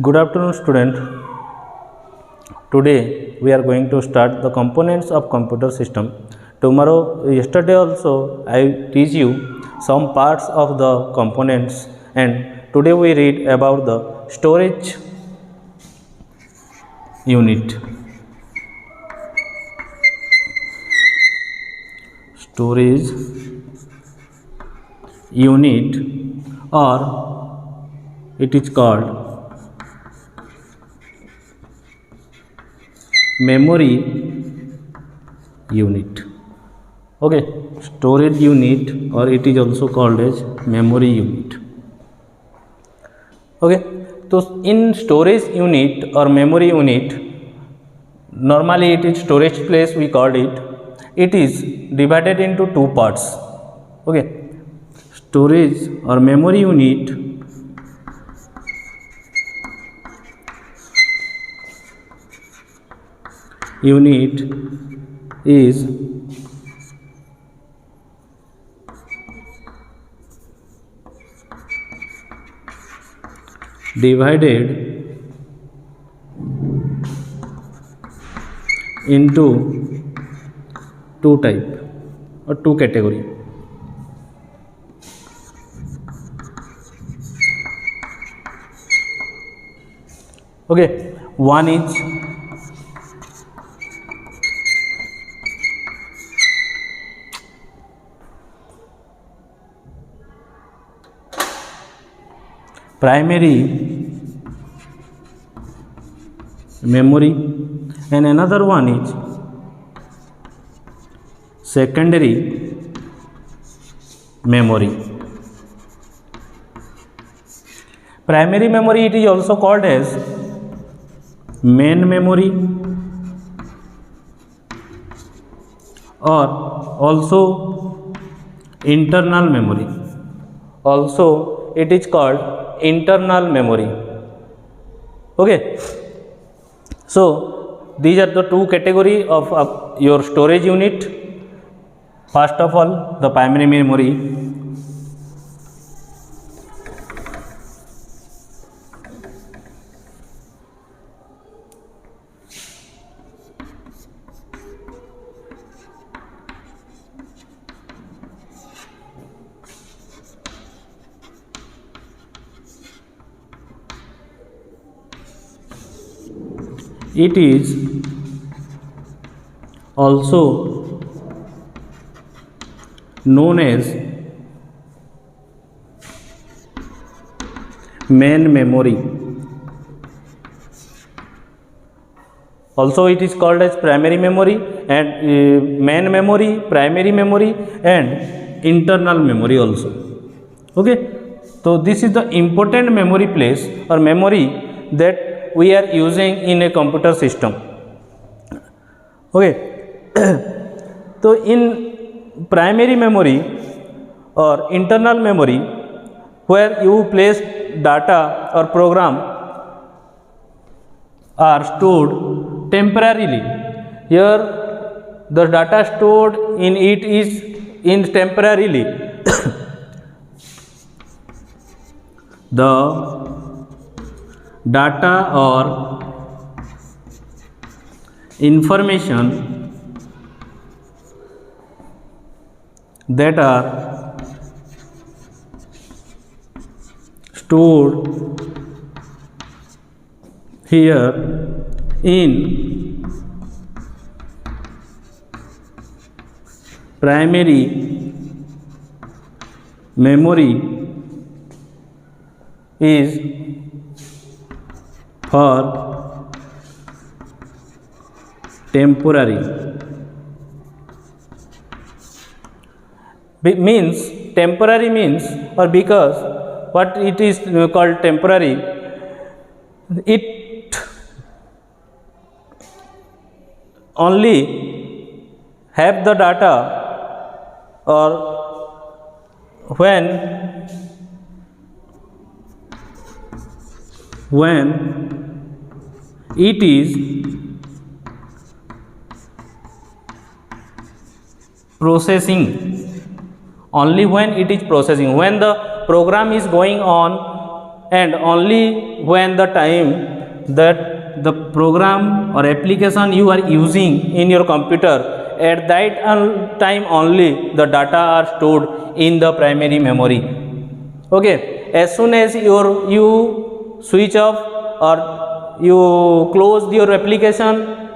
Good afternoon, student. Today we are going to start the components of computer system. Yesterday also I teach you some parts of the components, and today we read about the storage unit. Storage unit, or it is called memory unit. Okay, storage unit, or it is also called as memory unit. Okay, so in storage unit or memory unit, normally it is storage place we called it. It is divided into two parts. Okay, storage or memory unit is divided into two type or two category. Okay, one is primary memory and another one is secondary memory. Primary memory, it is also called as main memory, or also internal memory. Also it is called internal memory. Okay, so these are the two category of your storage unit. First of all, the primary memory. It is also known as main memory. Also it is called as primary memory and main memory, primary memory and internal memory also. Okay, so this is the important memory place or memory that we are using in a computer system. Okay, so in primary memory or internal memory, where you place data or program are stored temporarily. Here the data stored in it is in temporarily. The data or information that are stored here in primary memory is for temporary. Means temporary means, or because what it is called temporary, it only have the data or when it is processing, only when it is processing, when the program is going on and only when the time that the program or application you are using in your computer, at that time only the data are stored in the primary memory. Okay, as soon as you switch off or you close your application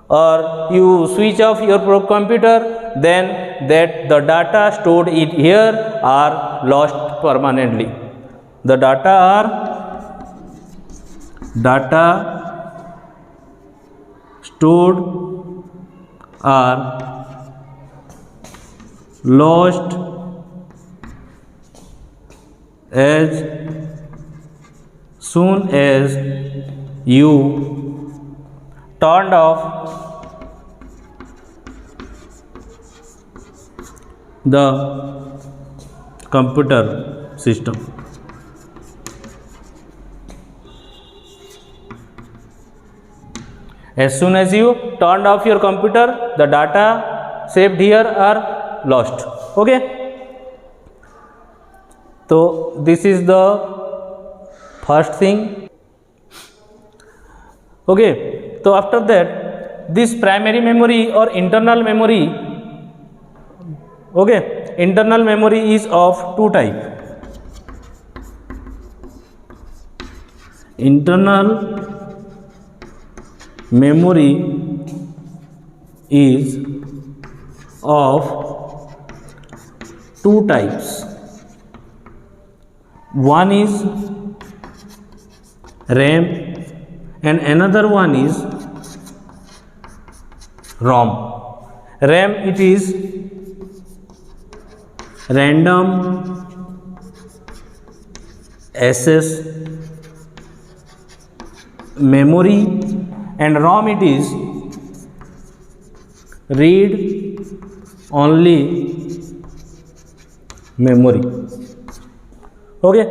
or you switch off your computer, then that the data stored in here are lost permanently. The data stored are lost as soon as you turned off the computer system. As soon as you turned off your computer, the data saved here are lost. Okay, so this is the first thing. Okay, so after that, this primary memory or internal memory, okay, internal memory is of two type. Internal memory is of two types. One is RAM and another one is ROM. RAM, it is random access memory, and ROM, it is read only memory. Okay.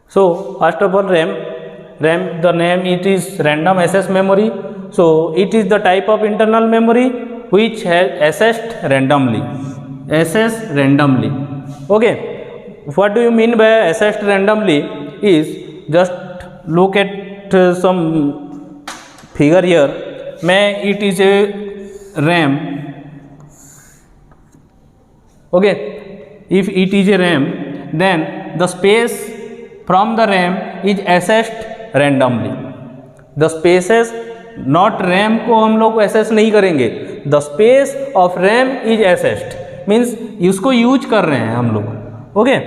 So first of all, RAM, the name, it is random access memory. So it is the type of internal memory which has accessed randomly. Okay, what do you mean by accessed randomly? Is just look at some figure here. It is a RAM. Okay, if it is a RAM, then the space from the RAM is accessed randomly. The spaces, not RAM को हम लोग access नहीं करेंगे, the space of RAM is accessed, means इसको use कर रहे हैं हम लोग. Okay,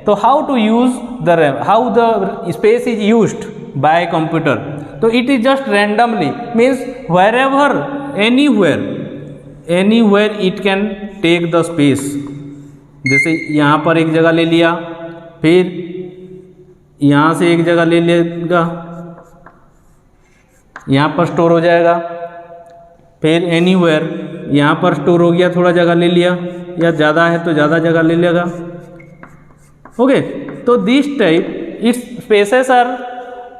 तो how to use the RAM, how the space is used by computer? तो it is just randomly, means wherever, anywhere it can take the space. जैसे यहाँ पर एक जगह ले लिया, फिर यहाँ से एक जगह ले लेगा, यहाँ पर स्टोर हो जाएगा, फिर एनीवेयर यहाँ पर स्टोर हो गया, थोड़ा जगह ले लिया, या ज़्यादा है तो ज़्यादा जगह ले लेगा. ओके, तो this type it's spaces are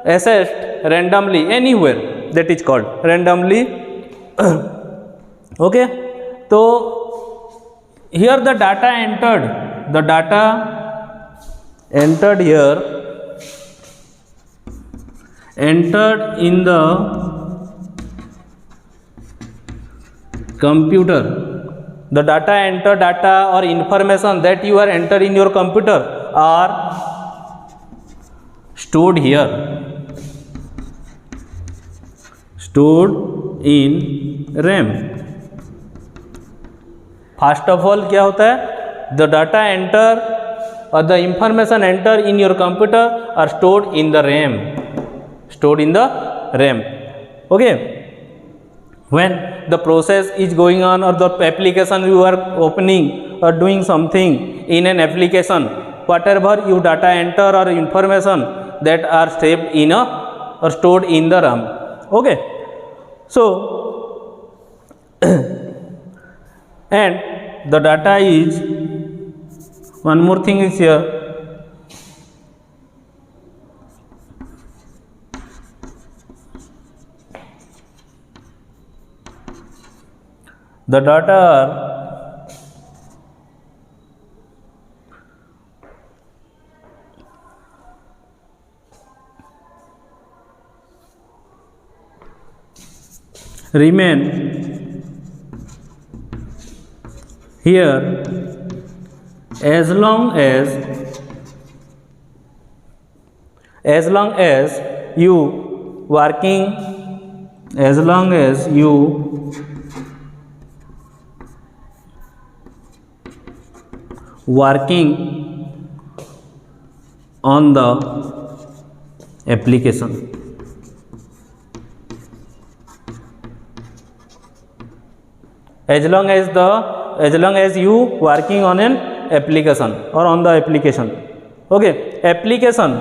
accessed randomly anywhere, that is called randomly. Okay, so here the data entered here, entered in the computer. The data or information that you are enter in your computer are stored here, stored in RAM. First of all क्या होता है, the data enter or the information enter in your computer are stored in the RAM, Okay, when the process is going on or the application you are opening or doing something in an application, whatever you data enter or information that are saved in or stored in the RAM. Okay, so and the data is, one more thing is here, the data are remain here as long as you working on the application. As long as you working on an application or on the application. Okay, application,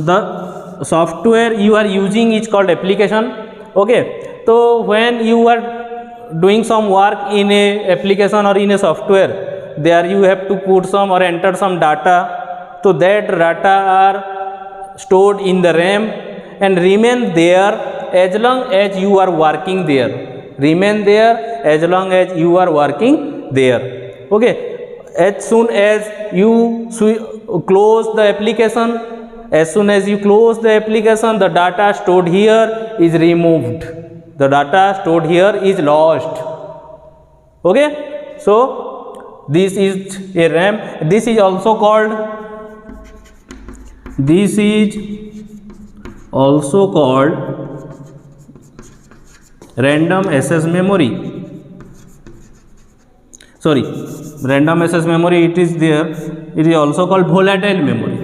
the software you are using is called application. Okay, so when you are doing some work in a application or in a software, there you have to put some or enter some data. So that data are stored in the RAM and remain there as long as you are working there. Remain there as long as you are working there. Okay, as soon as you close the application, the data stored here is removed. The data stored here is lost. Okay, so this is a RAM. This is also called random access memory. Sorry, random access memory, it is there. It is also called volatile memory.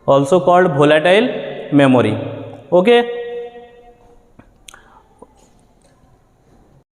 Also called volatile memory. Okay.